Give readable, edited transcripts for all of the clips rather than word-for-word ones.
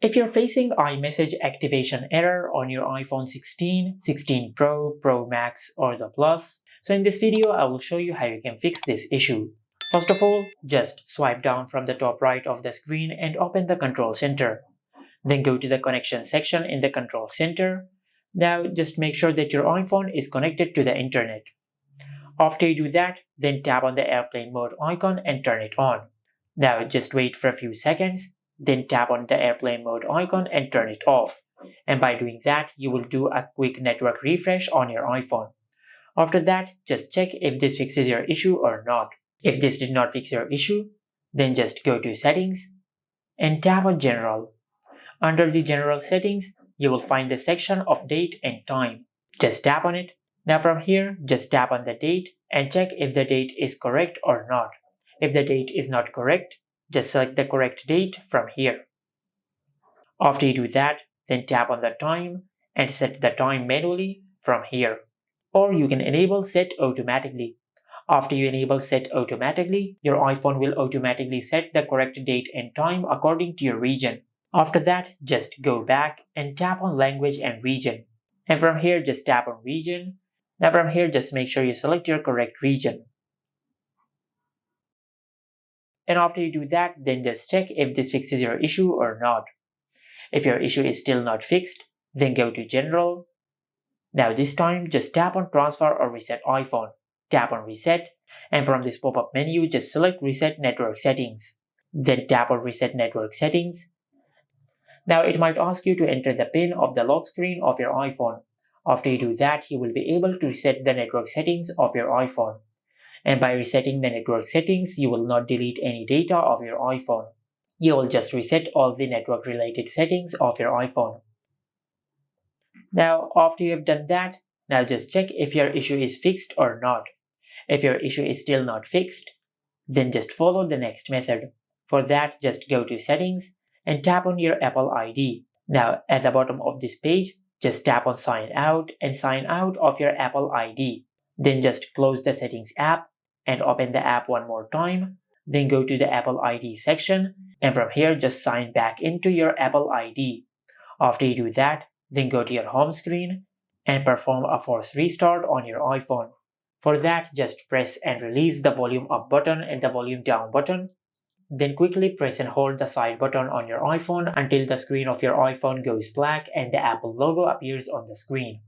If you're facing iMessage activation error on your iPhone 16, 16 Pro, Pro Max, or the Plus, so in this video I will show you how you can fix this issue. First of all, just swipe down from the top right of the screen and open the Control Center. Then go to the connection section in the Control Center. Now just make sure that your iPhone is connected to the internet. After you do that, then tap on the airplane mode icon and turn it on. Now just wait for a few seconds, then tap on the airplane mode icon and turn it off. And by doing that, you will do a quick network refresh on your iPhone. After that, just check if this fixes your issue or not. If this did not fix your issue, then just go to Settings and tap on General. Under the General Settings, you will find the section of Date and Time. Just tap on it. Now from here, just tap on the date and check if the date is correct or not. If the date is not correct, just select the correct date from here. After you do that, then tap on the time and set the time manually from here. Or you can enable Set Automatically. After you enable Set Automatically, your iPhone will automatically set the correct date and time according to your region. After that, just go back and tap on Language and Region. And from here, just tap on Region. Now from here, just make sure you select your correct region. And after you do that, then just check if this fixes your issue or not. If your issue is still not fixed, then go to General. Now this time, just tap on Transfer or Reset iPhone. Tap on Reset, and from this pop-up menu, just select Reset Network Settings. Then tap on Reset Network Settings. Now it might ask you to enter the PIN of the lock screen of your iPhone. After you do that, you will be able to reset the network settings of your iPhone. And by resetting the network settings, you will not delete any data of your iPhone. You will just reset all the network related settings of your iPhone. Now, after you have done that, now just check if your issue is fixed or not. If your issue is still not fixed, then just follow the next method. For that, just go to Settings and tap on your Apple ID. Now, at the bottom of this page, just tap on Sign Out and sign out of your Apple ID. Then just close the Settings app and open the app one more time. Then go to the Apple ID section, and from here just sign back into your Apple ID. After you do that, then go to your home screen and perform a force restart on your iPhone. For that, just press and release the volume up button and the volume down button. Then quickly press and hold the side button on your iPhone until the screen of your iPhone goes black and the Apple logo appears on the screen.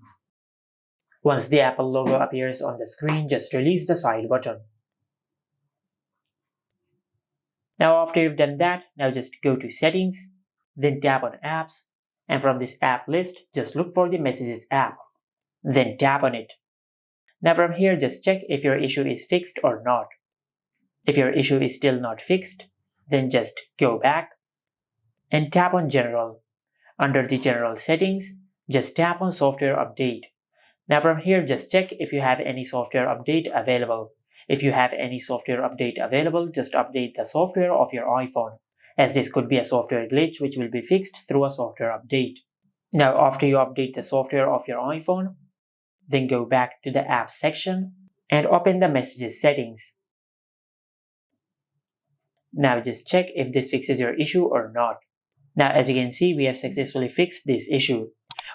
Once the Apple logo appears on the screen, just release the side button. Now after you've done that, now just go to Settings, then tap on Apps, and from this app list, just look for the Messages app. Then tap on it. Now from here, just check if your issue is fixed or not. If your issue is still not fixed, then just go back and tap on General. Under the General Settings, just tap on Software Update. Now from here, just check if you have any software update available. If you have any software update available, just update the software of your iPhone, as this could be a software glitch which will be fixed through a software update. Now after you update the software of your iPhone, then go back to the Apps section and open the Messages settings. Now just check if this fixes your issue or not. Now as you can see, we have successfully fixed this issue.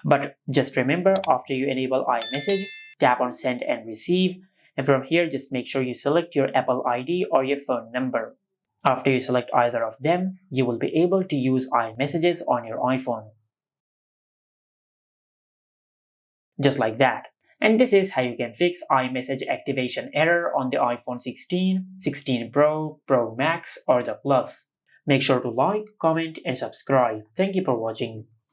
But just remember, after you enable iMessage, tap on Send and Receive, and from here just make sure you select your Apple ID or your phone number. After you select either of them, you will be able to use iMessages on your iPhone. Just like that. And this is how you can fix iMessage activation error on the iPhone 16, 16 Pro, Pro Max, or the Plus. Make sure to like, comment, and subscribe. Thank you for watching.